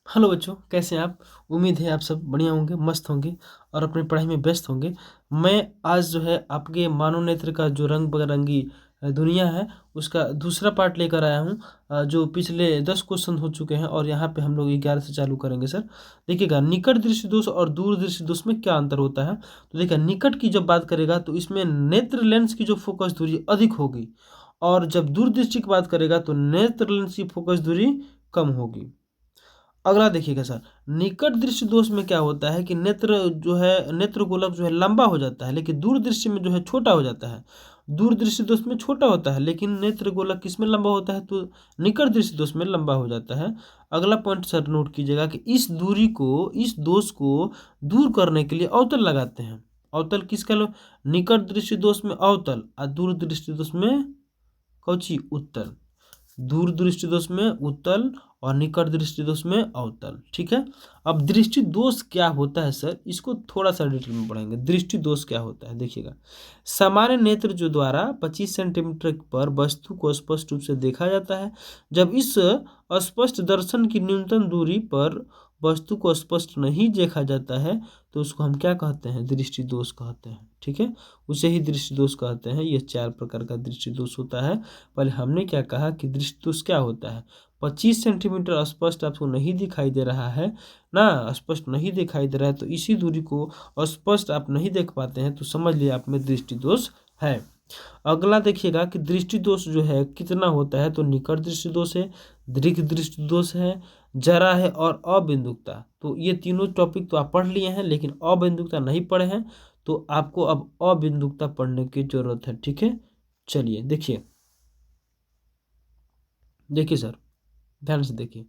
Hello बच्चों, कैसे हैं आप। उम्मीद है आप सब बढ़िया होंगे, मस्त होंगे और अपनी पढ़ाई में व्यस्त होंगे। मैं आज जो है आपके मानव नेत्र का जो रंग बिरंगी दुनिया है उसका दूसरा पार्ट लेकर आया हूँ। जो पिछले 10 क्वेश्चन हो चुके हैं और यहाँ पे हम लोग 11 से चालू करेंगे सर। देखिएगा, निकट दृष्टि दोष और दूर दृष्टि दोष में क्या अंतर होता है। तो देखिए, निकट की जब बात करेगा तो इसमें नेत्र लेंस की जो फोकस दूरी अधिक होगी, और जब दूर दृष्टि की बात करेगा तो नेत्र लेंस की फोकस दूरी कम होगी। अगला देखिएगा सर, निकट दृष्टि दोष में क्या होता है कि नेत्र जो है, नेत्र गोलक जो है लंबा हो जाता है, लेकिन दूर दृष्टि में जो है छोटा हो जाता है। दूर दृष्टि दोष में छोटा होता है लेकिन नेत्र गोलक किसमें लंबा होता है, तो निकट दृष्टि दोष में लंबा हो जाता है। अगला पॉइंट सर नोट कीजिएगा कि इस दूरी को, इस दोष को दूर करने के लिए अवतल लगाते हैं। अवतल किसका लो, निकट दृष्टि दोष में अवतल और दूर दृष्टि दोष में कौची, उत्तल। दूर दृष्टि दोष में उत्तल और निकट दृष्टि दोष में अवतल। ठीक है। अब दृष्टि दोष क्या होता है सर, इसको थोड़ा सा डिटेल में पढ़ेंगे। दृष्टि दोष क्या होता है, देखिएगा। सामान्य नेत्र जो द्वारा 25 सेंटीमीटर पर वस्तु को स्पष्ट रूप से देखा जाता है, जब इस स्पष्ट दर्शन की न्यूनतम दूरी पर वस्तु को स्पष्ट नहीं देखा जाता है तो उसको हम क्या कहते हैं, दृष्टि दोष कहते हैं। ठीक है, उसे ही दृष्टि दोष कहते हैं। यह 4 प्रकार का दृष्टि दोष होता है। पहले हमने क्या कहा कि दृष्टि दोष क्या होता है, 25 सेंटीमीटर स्पष्ट आपको नहीं दिखाई दे रहा है ना, स्पष्ट नहीं दिखाई दे रहा है, तो इसी दूरी को स्पष्ट आप नहीं देख पाते हैं तो समझ लिए आप में दृष्टि दोष है। अगला देखिएगा कि दृष्टि दोष जो है कितना होता है, तो निकट दृष्टि दोष है, दीर्घ दृष्टि दोष है, जरा है और अबिंदुकता। तो ये तीनों टॉपिक तो आप पढ़ लिए हैं लेकिन अबिंदुकता नहीं पढ़े हैं, तो आपको अब अबिंदुकता पढ़ने की जरूरत है। ठीक है, चलिए देखिए। देखिए सर, ध्यान से देखिए।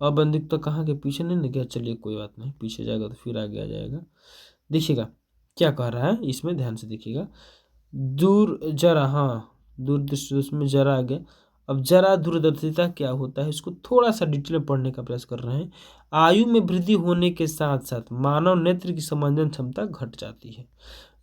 अबंधित तो कहाँ के, पीछे नहीं ना गया, चलिए कोई बात नहीं, पीछे जाएगा तो फिर आगे आ जाएगा। देखिएगा क्या कह रहा है, इसमें ध्यान से देखिएगा। दूर जरा, हाँ दूर दृष्टि उसमें जरा आ गया। अब जरा दूरदर्शिता क्या होता है, इसको थोड़ा सा डिटेल में पढ़ने का प्रयास कर रहे हैं। आयु में वृद्धि होने के साथ साथ मानव नेत्र की संवेदन क्षमता घट जाती है।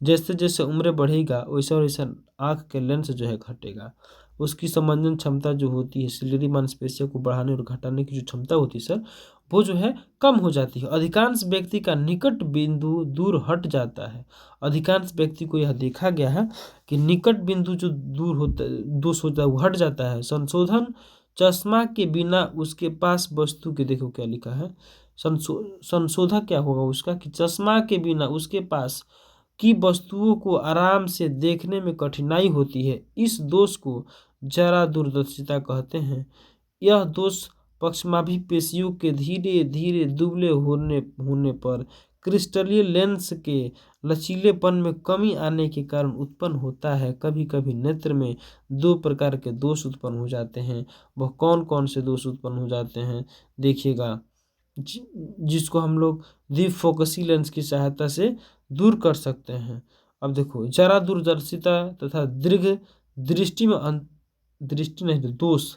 जैसे जैसे उम्र बढ़ेगा वैसे वैसे आँख के लेंस जो है घटेगा, उसकी संवेदन क्षमता जो होती है, सिलेरी मांसपेशियों को बढ़ाने और घटाने की जो क्षमता होती है सर, वो जो है कम हो जाती है। अधिकांश व्यक्ति का निकट बिंदु दूर हट जाता है। अधिकांश व्यक्ति को यह देखा गया है कि निकट बिंदु जो दूर होता दोष होता है वो हट जाता है। संशोधन, चश्मा के बिना उसके पास वस्तु के, देखो क्या लिखा है, संशोधक क्या होगा उसका, कि चश्मा के बिना उसके पास की वस्तुओं को आराम से देखने में कठिनाई होती है। इस दोष को जरा दूरदर्शिता कहते हैं। यह दोष पक्षमाभी पेशियों के धीरे धीरे दुबले होने होने पर क्रिस्टलीय लेंस के लचीलेपन में कमी आने के कारण उत्पन्न होता है। कभी कभी नेत्र में 2 प्रकार के दोष उत्पन्न हो जाते हैं। वह कौन कौन से दोष उत्पन्न हो जाते हैं, देखिएगा। जिसको हम लोग द्विफोकसी लेंस की सहायता से दूर कर सकते हैं। अब देखो, जरा दूरदर्शिता तथा दीर्घ दृष्टि में दृष्टि नहीं तो दोष,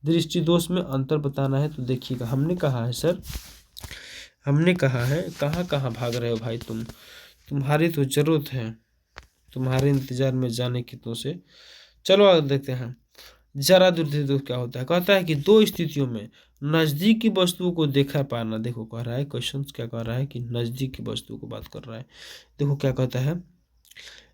दृष्टि दोष में अंतर बताना है। तो देखिएगा, हमने कहा है सर, हमने कहा है, कहाँ कहाँ भाग रहे हो भाई तुम, तुम्हारी तो जरूरत है, तुम्हारे इंतजार में जाने की तो से। चलो आगे देखते हैं। जरा दूरदर्शी दोष क्या होता है, कहता है कि 2 स्थितियों में नजदीक की वस्तुओं को देखा पाना। देखो कह रहा है, क्वेश्चन क्या कह रहा है कि नजदीक की वस्तु को बात कर रहा है। देखो क्या कहता है,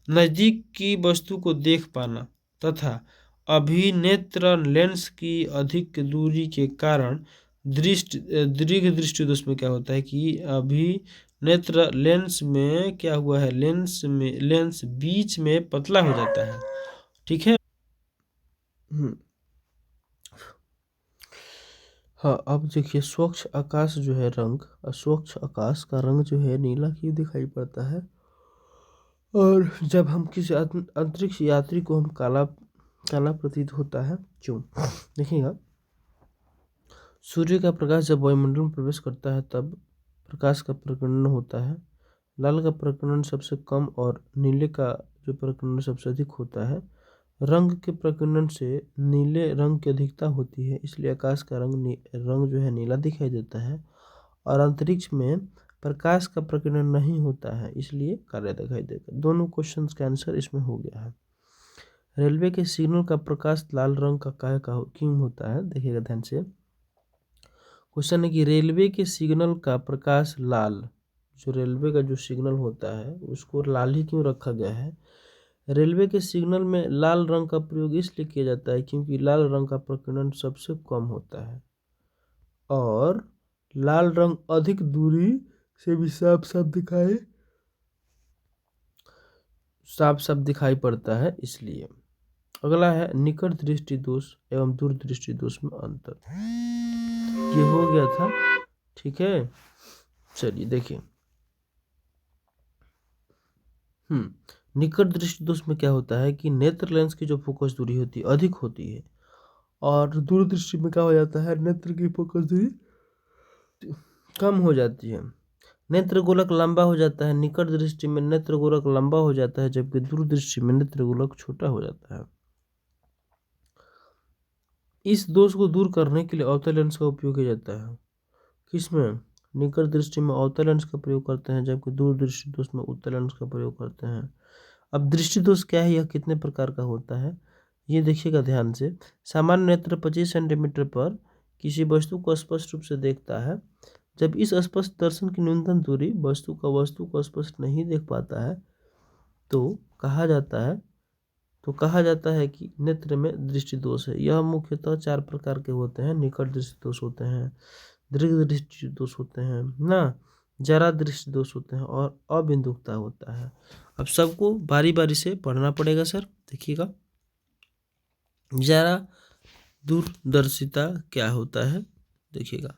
नजदीक की वस्तु को देख पाना तथा अभिनेत्र लेंस की अधिक दूरी के कारण दीर्घ दृष्टि दोष में क्या होता है कि अभिनेत्र लेंस में क्या हुआ है, लेंस बीच में पतला हो जाता है। ठीक है। हाँ, अब देखिए, स्वच्छ आकाश जो है रंग, स्वच्छ आकाश का रंग जो है नीला क्यों दिखाई पड़ता है, और जब हम किसी अंतरिक्ष यात्री को हम काला काला प्रतीत होता है क्यों। देखिएगा, सूर्य का प्रकाश जब वायुमंडल में प्रवेश करता है तब प्रकाश का प्रकीर्णन होता है। लाल का प्रकीर्णन सबसे कम और नीले का जो प्रकीर्णन सबसे अधिक होता है। रंग के प्रकीर्णन से नीले रंग की अधिकता होती है, इसलिए आकाश का रंग जो है नीला दिखाई देता है। और अंतरिक्ष में प्रकाश का प्रकीर्णन नहीं होता है, इसलिए काला दिखाई देगा। दोनों क्वेश्चंस का आंसर इसमें हो गया है। रेलवे के सिग्नल का प्रकाश लाल रंग का क्यों होता है, देखिएगा ध्यान से। क्वेश्चन है कि रेलवे के सिग्नल का प्रकाश लाल, जो रेलवे का जो सिग्नल होता है उसको लाल ही क्यों रखा गया है? रेलवे के सिग्नल में लाल रंग का प्रयोग इसलिए किया जाता है क्योंकि लाल रंग का प्रकीर्णन सबसे कम होता है और लाल रंग अधिक दूरी से भी साफ साफ दिखाई पड़ता है इसलिए। अगला है निकट दृष्टि दोष एवं दूर दृष्टि दोष में अंतर। ये हो गया था, ठीक है। चलिए देखिए, निकट दृष्टि दोष में क्या होता है कि नेत्र लेंस की जो फोकस दूरी होती है अधिक होती है और दूरदृष्टि में क्या हो जाता है, नेत्र की फोकस दूरी कम हो जाती है। नेत्र गोलक लंबा हो जाता है, निकट दृष्टि में नेत्र गोलक लंबा हो जाता है जबकि दूरदृष्टि में नेत्र गोलक छोटा हो जाता है। इस दोष को दूर करने के लिए अवतल लेंस का उपयोग किया जाता है। किसमें? निकट दृष्टि में अवतल लेंस का प्रयोग करते हैं जबकि दूर दृष्टि दोष में उत्तल लेंस का प्रयोग करते हैं। अब दृष्टि दोष क्या है, यह कितने प्रकार का होता है ये देखिएगा ध्यान से। सामान्य नेत्र 25 सेंटीमीटर पर किसी वस्तु को स्पष्ट रूप से देखता है। जब इस स्पष्ट दर्शन की न्यूनतम दूरी वस्तु को स्पष्ट नहीं देख पाता है तो कहा जाता है कि नेत्र में दृष्टि दोष है। यह मुख्यतः 4 प्रकार के होते हैं। निकट दृष्टि दोष होते हैं, दीर्घ दृष्टि दोष होते हैं ना, जरा दृष्टि दोष होते हैं और अबिंदुकता होता है। अब सबको बारी बारी से पढ़ना पड़ेगा सर। देखिएगा, जरा दूरदर्शिता क्या होता है, देखिएगा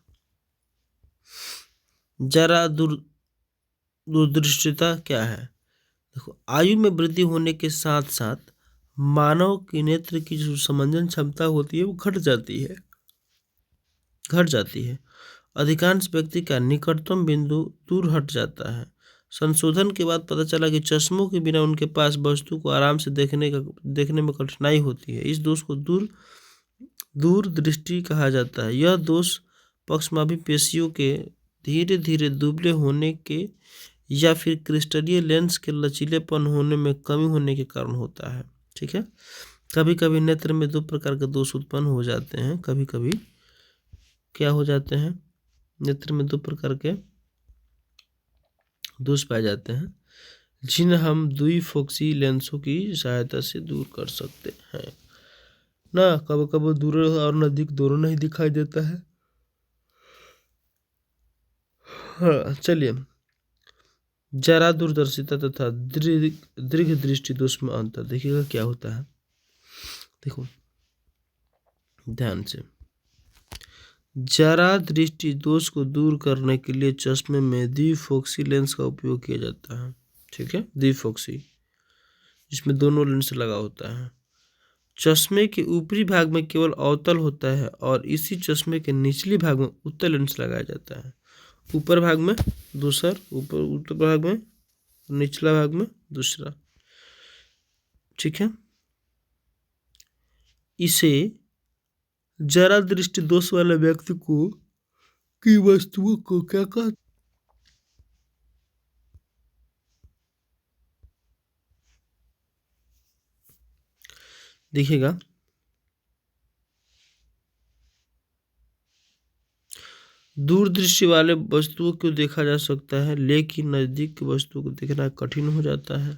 जरा दूरदृष्टिता क्या है। देखो, आयु में वृद्धि होने के साथ साथ मानव की नेत्र की जो समंजन क्षमता होती है वो घट जाती है। अधिकांश व्यक्ति का निकटतम बिंदु दूर हट जाता है। संशोधन के बाद पता चला कि चश्मों के बिना उनके पास वस्तु को आराम से देखने में कठिनाई होती है। इस दोष को दूरदृष्टि कहा जाता है। यह दोष पक्षमापी पेशियों के धीरे धीरे दुबले होने के या फिर क्रिस्टलीय लेंस के लचीलेपन होने में कमी होने के कारण होता है। ठीक है, कभी कभी नेत्र में 2 प्रकार के दोष उत्पन्न हो जाते हैं। कभी कभी क्या हो जाते हैं, नेत्र में 2 प्रकार के दोष पाए जाते हैं जिन्हें हम द्विफोक्सी लेंसों की सहायता से दूर कर सकते हैं ना। कभी कभी दूर और नजदीक दोनों नहीं दिखाई देता है। हाँ, चलिए, जरा दूरदर्शिता तथा दीर्घ दृष्टि दोष में अंतर देखिएगा क्या होता है। देखो ध्यान से, जरा दृष्टि दोष को दूर करने के लिए चश्मे में द्विफोक्सी लेंस का उपयोग किया जाता है। ठीक है, द्विफोक्सी, जिसमें दोनों लेंस लगा होता है। चश्मे के ऊपरी भाग में केवल अवतल होता है और इसी चश्मे के निचले भाग में उत्तल लेंस लगाया जाता है। ऊपर भाग में दूसरा, ऊपर भाग में, निचला भाग में दूसरा। ठीक है, इसे जरा दृष्टि दोष वाले व्यक्ति को की वस्तुओं को क्या कहते, देखिएगा दूरदृष्टि वाले वस्तुओं को देखा जा सकता है लेकिन नजदीक की वस्तुओं को देखना कठिन हो जाता है।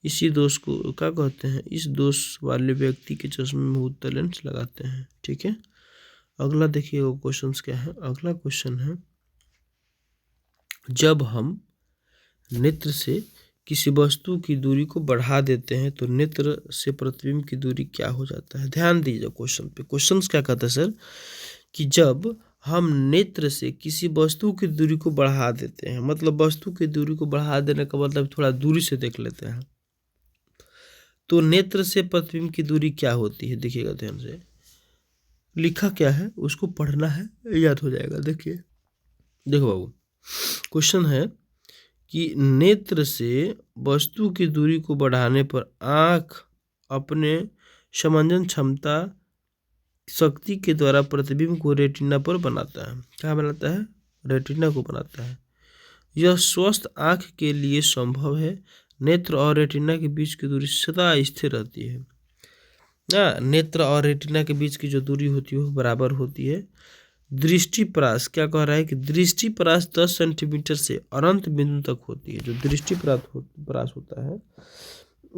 इसी दोष को क्या कहते हैं, इस दोष वाले व्यक्ति के चश्मे में उत्तल लेंस लगाते हैं। ठीक है, अगला देखिएगा क्वेश्चन क्या है। अगला क्वेश्चन है, जब हम नेत्र से किसी वस्तु की दूरी को बढ़ा देते हैं तो नेत्र से प्रतिबिंब की दूरी क्या हो जाता है। ध्यान दीजिए क्वेश्चन पे। क्वेश्चन क्या कहता है सर कि जब हम नेत्र से किसी वस्तु की दूरी को बढ़ा देते हैं, मतलब वस्तु की दूरी को बढ़ा देने का मतलब थोड़ा दूरी से देख लेते हैं, तो नेत्र से प्रतिबिंब की दूरी क्या होती है। देखिएगा ध्यान से, लिखा क्या है उसको पढ़ना है, याद हो जाएगा। देखिए, देखो बाबू, क्वेश्चन है कि नेत्र से वस्तु की दूरी को बढ़ाने पर आँख अपने समंजन क्षमता शक्ति के द्वारा प्रतिबिंब को रेटिना पर बनाता है। क्या बनाता है? रेटिना को बनाता है। यह स्वस्थ आँख के लिए संभव है। नेत्र और रेटिना के बीच की दूरी सदा स्थिर रहती है। नेत्र और रेटिना के बीच की जो दूरी होती है वो बराबर होती है। दृष्टिपरास क्या कह रहा है कि दृष्टिपरास 10 सेंटीमीटर से अनंत बिंदु तक होती है। जो परास होता है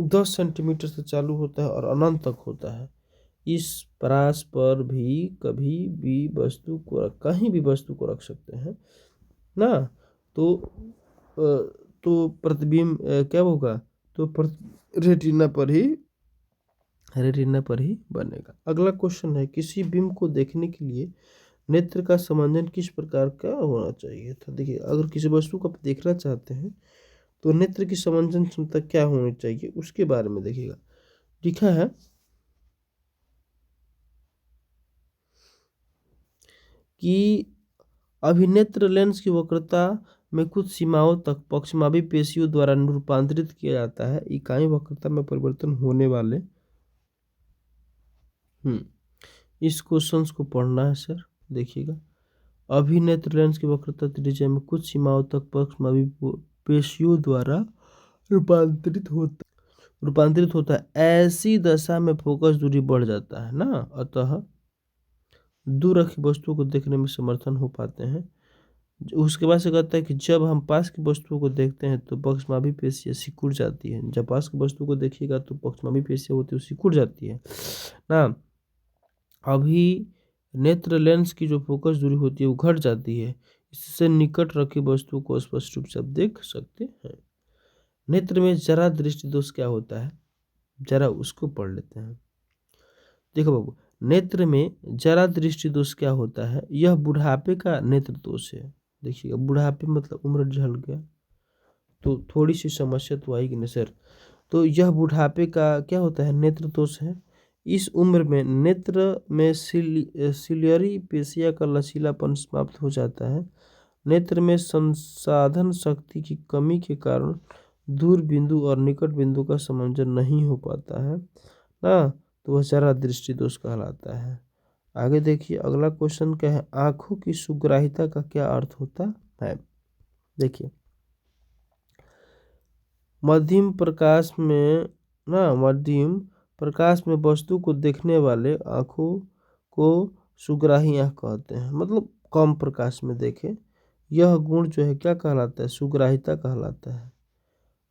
10 सेंटीमीटर से चालू होता है और अनंत तक होता है। इस परास पर भी कभी भी कहीं भी वस्तु को रख सकते हैं ना। तो प्रतिबिंब क्या होगा, तो रेटिना पर ही बनेगा। अगला क्वेश्चन है, किसी बिंब को देखने के लिए नेत्र का समंजन किस प्रकार का होना चाहिए था। देखिए, अगर किसी वस्तु को आप देखना चाहते हैं तो नेत्र की समंजन क्षमता क्या होनी चाहिए उसके बारे में देखिएगा। लिखा है कि अभिनेत्र लेंस की वक्रता में कुछ सीमाओं तक पक्षमापी पेशियों द्वारा रूपांतरित किया जाता है। इकाई वक्रता में परिवर्तन होने वाले इस क्वेश्चन को पढ़ना है सर। देखिएगा, अभिनेत्र लेंस की वक्रता त्रिज्या में कुछ सीमाओं तक पक्षमापी पेशियों द्वारा रूपांतरित होता है। ऐसी दशा में फोकस दूरी बढ़ जाता है ना, अतः दूर रखी वस्तुओं को देखने में समर्थन हो पाते हैं। उसके बाद से कहता है कि जब हम पास की वस्तुओं को देखते हैं तो पक्षमापी पेशियां सिकुड़ जाती है। जब पास की वस्तु को देखिएगा तो पक्षमापी पेशियां होती है सिकुड़ जाती है ना। अभी नेत्र लेंस की जो फोकस दूरी होती है वो घट जाती है। इससे निकट रखी वस्तु को स्पष्ट रूप से आप देख सकते हैं। नेत्र में जरा दृष्टि दोष क्या होता है, जरा उसको पढ़ लेते हैं। देखो बाबू, नेत्र में जरा दृष्टि दोष क्या होता है, यह बुढ़ापे का नेत्र दोष है। देखिएगा, बुढ़ापे मतलब उम्र ढल गया तो थोड़ी सी समस्या तो आएगी ना सर। तो यह बुढ़ापे का क्या होता है, नेत्र दोष है। इस उम्र में नेत्र में सिलियरी पेशिया का लचीलापन समाप्त हो जाता है। नेत्र में संसाधन शक्ति की कमी के कारण दूर बिंदु और निकट बिंदु का समंजन नहीं हो पाता है ना, तो वह जरा दृष्टि दोष कहलाता है। आगे देखिए, अगला क्वेश्चन क्या है, आंखों की सुग्राहिता का क्या अर्थ होता है। देखिए, मध्यम प्रकाश में वस्तु को देखने वाले आंखों को सुग्राही आंख कहते हैं, मतलब कम प्रकाश में देखे। यह गुण जो है क्या कहलाता है, सुग्राहिता कहलाता है।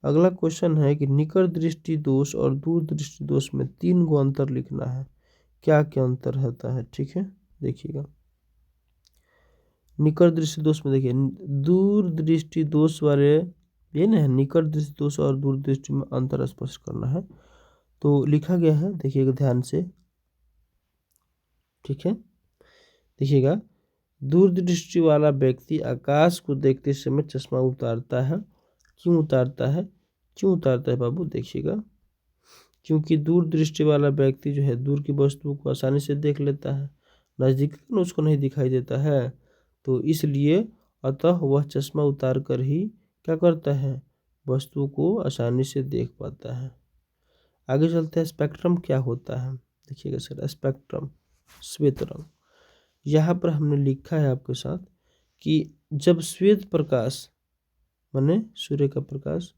अगला क्वेश्चन है कि निकट दृष्टि दोष और दूर दृष्टि दोष में 3 गो अंतर लिखना है। क्या क्या अंतर होता है, ठीक है। देखिएगा, निकट दृष्टि दोष में देखिए, दूर दृष्टि दोष वाले ये ना है, निकट दृष्टि दोष और दूर दृष्टि में अंतर स्पष्ट करना है। तो लिखा गया है, देखिएगा ध्यान से, ठीक है। देखिएगा, दूर दृष्टि वाला व्यक्ति आकाश को देखते समय चश्मा उतारता है। क्यों उतारता है, बाबू, देखिएगा, क्योंकि दूर दृष्टि वाला व्यक्ति जो है दूर की वस्तुओं को आसानी से देख लेता है, नज़दीक उसको नहीं दिखाई देता है, तो इसलिए अतः वह चश्मा उतार कर ही क्या करता है, वस्तु को आसानी से देख पाता है। आगे चलते हैं, स्पेक्ट्रम क्या होता है। देखिएगा सर, स्पेक्ट्रम श्वेत रंग। यहाँ पर हमने लिखा है आपके साथ कि जब श्वेत प्रकाश माने सूर्य का प्रकाश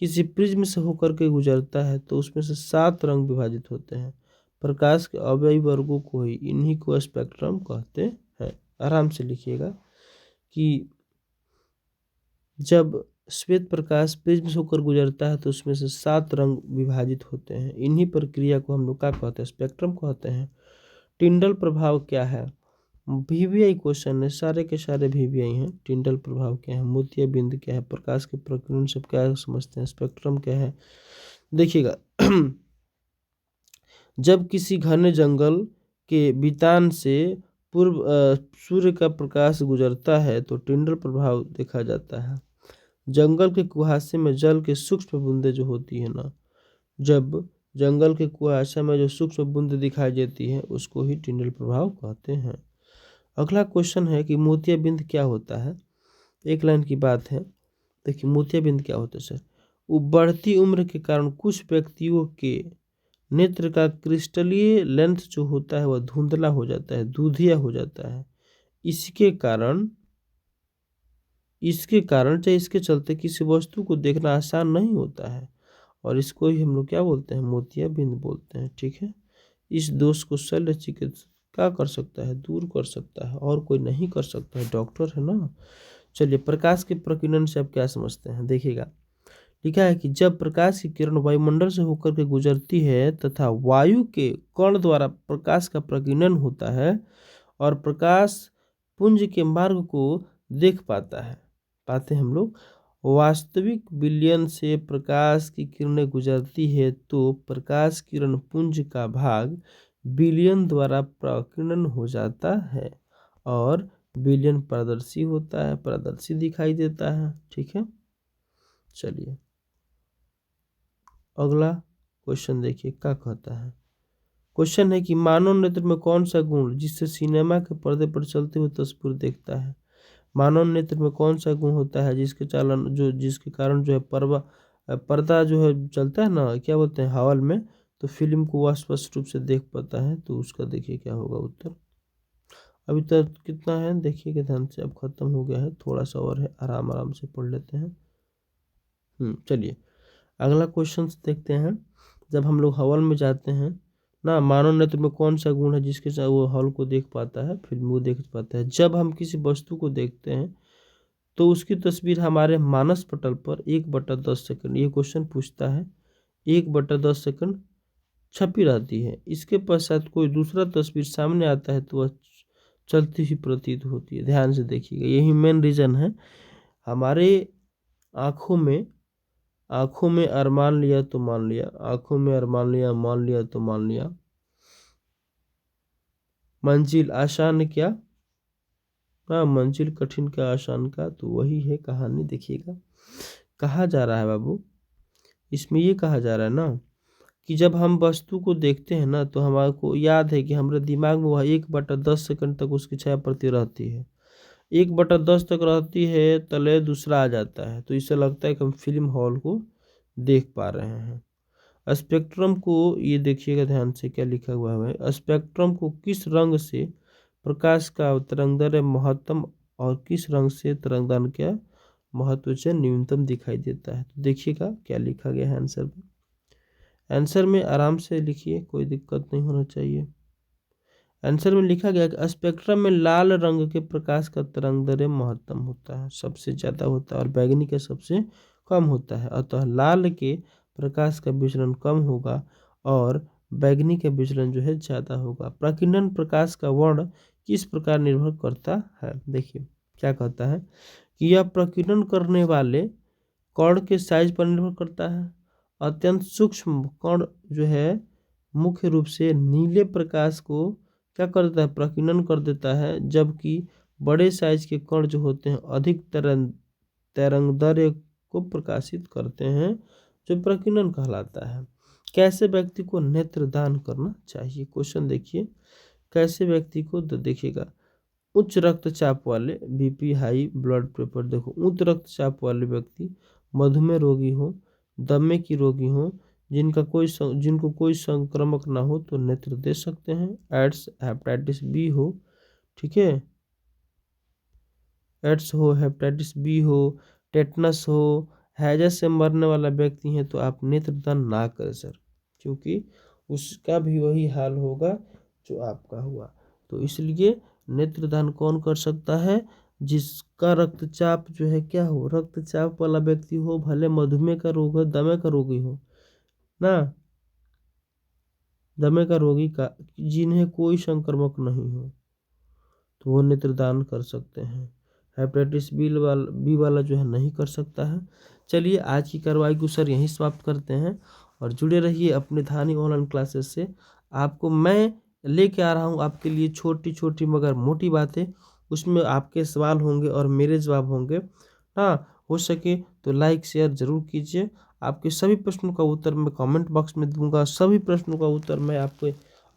किसी प्रिज्म से होकर के गुजरता है तो उसमें से 7 रंग विभाजित होते हैं। प्रकाश के अवयवी वर्गों को ही इन्हीं को स्पेक्ट्रम कहते हैं। आराम से लिखिएगा कि जब श्वेत प्रकाश प्रिज्म से होकर गुजरता है तो उसमें से 7 रंग विभाजित होते हैं। इन्हीं प्रक्रिया को हम लोग क्या कहते हैं, स्पेक्ट्रम कहते हैं। टिंडल प्रभाव क्या है, वीवीआई क्वेश्चन है, सारे के सारे वीवीआई हैं। टिंडल प्रभाव क्या है, मोतियाबिंद क्या है, प्रकाश के प्रकीर्णन सब क्या समझते हैं, स्पेक्ट्रम क्या है। देखिएगा, जब किसी घने जंगल के बितान से पूर्व सूर्य का प्रकाश गुजरता है तो टिंडल प्रभाव देखा जाता है। जंगल के कुहासे में जल के सूक्ष्म बूंदें जो होती है ना, जब जंगल के कुहासे में जो सूक्ष्म बूंदें दिखाई देती है उसको ही टिंडल प्रभाव कहते हैं। अगला क्वेश्चन है कि मोतियाबिंद क्या होता है। एक लाइन की बात है, देखिए मोतियाबिंद क्या होता है सर, वो बढ़ती उम्र के कारण कुछ व्यक्तियों के नेत्र का क्रिस्टलीय लेंथ जो होता है वह धुंधला हो जाता है, दूधिया हो जाता है। इसके कारण चाहे इसके चलते किसी वस्तु को देखना आसान नहीं होता है और इसको ही हम लोग क्या बोलते हैं, मोतियाबिंद बोलते हैं, ठीक है। इस दोष को शल्य क्या कर सकता है, दूर कर सकता है, और कोई नहीं कर सकता है, डॉक्टर है ना। चलिए, प्रकाश के प्रकीर्णन से आप क्या समझते हैं, देखिएगा। लिखा है कि जब प्रकाश की किरण वायुमंडल से होकर के गुजरती है तथा वायु के कण द्वारा प्रकाश का प्रकीर्णन होता है और प्रकाश पुंज के मार्ग को देख पाते हम लोग, वास्तविक विलयन से प्रकाश की किरणें गुजरती है तो प्रकाश किरण पुंज का भाग विलयन द्वारा प्रकीर्णन हो जाता है और विलयन पारदर्शी होता है, पारदर्शी दिखाई देता है। ठीक है, चलिए अगला क्वेश्चन देखिए क्या कहता है। क्वेश्चन है कि मानव नेत्र में कौन सा गुण जिससे सिनेमा के पर्दे पर चलते हुए तस्वीर देखता है। मानव नेत्र में कौन सा गुण होता है जिसके चालन जो जिसके कारण जो है पर्दा जो है चलता है ना, क्या बोलते हैं, हॉल में, तो फिल्म को वह स्पष्ट रूप से देख पाता है। तो उसका देखिए क्या होगा उत्तर। अभी तक कितना है देखिएगा ध्यान से, अब खत्म हो गया है, थोड़ा सा और है, आराम आराम से पढ़ लेते हैं। चलिए अगला क्वेश्चन देखते हैं। जब हम लोग हॉल में जाते हैं ना, मानव नेत्र में कौन सा गुण है जिसके साथ वो हॉल को देख पाता है, फिल्म को देख पाता है। जब हम किसी वस्तु को देखते हैं तो उसकी तस्वीर हमारे मानस पटल पर 1/10 सेकंड, ये क्वेश्चन पूछता है, 1/10 सेकंड छपी रहती है। इसके पश्चात कोई दूसरा तस्वीर सामने आता है तो वह चलती हुई प्रतीत होती है। ध्यान से देखिएगा, यही मेन रीजन है। हमारे आंखों में अरमान लिया तो मान लिया, आंखों में अरमान लिया मान लिया तो मान लिया, मंजिल आसान क्या, हाँ मंजिल कठिन क्या आसान का, तो वही है कहानी। देखिएगा कहा जा रहा है बाबू, इसमें ये कहा जा रहा है ना कि जब हम वस्तु को देखते हैं ना तो हमारे को याद है कि हमारे दिमाग में वह 1/10 सेकंड तक उसकी छाया प्रति रहती है। 1/10 तक रहती है, तले दूसरा आ जाता है, तो इससे लगता है कि हम फिल्म हॉल को देख पा रहे हैं। स्पेक्ट्रम को, ये देखिएगा ध्यान से क्या लिखा हुआ है, स्पेक्ट्रम को किस रंग से प्रकाश का तरंगदैर्घ्य महत्तम और किस रंग से तरंगदैर्घ्य क्या महत्व से न्यूनतम दिखाई देता है। तो देखिएगा क्या लिखा गया है आंसर में। आंसर में आराम से लिखिए, कोई दिक्कत नहीं होना चाहिए। आंसर में लिखा गया कि स्पेक्ट्रम में लाल रंग के प्रकाश का तरंगदैर्घ्य महत्तम होता है, सबसे ज़्यादा होता है, और बैंगनी का सबसे कम होता है। अतः लाल के प्रकाश का विचलन कम होगा और बैंगनी का विचलन जो है ज़्यादा होगा। प्रकीर्णन प्रकाश का वर्ण किस प्रकार निर्भर करता है। देखिए क्या कहता है कि यह प्रकीर्णन करने वाले कण के साइज पर निर्भर करता है। अत्यंत सूक्ष्म कण जो है मुख्य रूप से नीले प्रकाश को क्या कर देता है, प्रकीर्णन कर देता है, जबकि बड़े साइज के कण जो होते हैं अधिक तरंगदैर्घ्य को प्रकाशित करते हैं, जो प्रकीर्णन कहलाता है। कैसे व्यक्ति को नेत्रदान करना चाहिए। क्वेश्चन देखिए, कैसे व्यक्ति को, तो देखिएगा उच्च रक्तचाप वाले, बीपी हाई, ब्लड प्रेशर, देखो उच्च रक्तचाप वाले व्यक्ति, मधुमेह रोगी हो, दमे की रोगी हो, जिनको कोई संक्रमक ना हो तो नेत्र दे सकते हैं। एड्स, हेपेटाइटिस बी हो, ठीक है, एड्स हो, हेपेटाइटिस बी हो, टेटनस हो, हैजा से मरने वाला व्यक्ति है तो आप नेत्रदान ना करें सर, क्योंकि उसका भी वही हाल होगा जो आपका हुआ। तो इसलिए नेत्रदान कौन कर सकता है, जिसका रक्तचाप जो है क्या हो, रक्तचाप वाला व्यक्ति हो, भले मधुमेह का रोग हो, दमे का रोगी हो ना, दमे का रोगी का, जिन्हें कोई संक्रमक नहीं हो तो वो नेत्रदान कर सकते हैं। हेपेटाइटिस बी वाला जो है नहीं कर सकता है। चलिए आज की कार्रवाई को सर यहीं समाप्त करते हैं और जुड़े रहिए अपने धानी ऑनलाइन क्लासेस से। आपको मैं लेके आ रहा हूँ आपके लिए छोटी छोटी मगर मोटी बातें, उसमें आपके सवाल होंगे और मेरे जवाब होंगे। हाँ, हो सके तो लाइक शेयर ज़रूर कीजिए। आपके सभी प्रश्नों का उत्तर मैं कमेंट बॉक्स में दूंगा। सभी प्रश्नों का उत्तर मैं आपको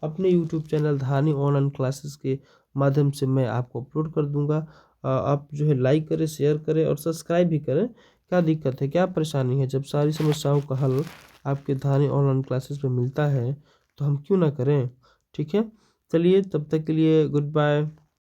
अपने यूट्यूब चैनल धानी ऑनलाइन क्लासेस के माध्यम से मैं आपको अपलोड कर दूंगा। आप जो है लाइक करें, शेयर करें और सब्सक्राइब भी करें। क्या दिक्कत है, क्या परेशानी है, जब सारी समस्याओं का हल आपके धानी ऑनलाइन क्लासेस में मिलता है तो हम क्यों ना करें। ठीक है, चलिए तब तक के लिए गुड बाय।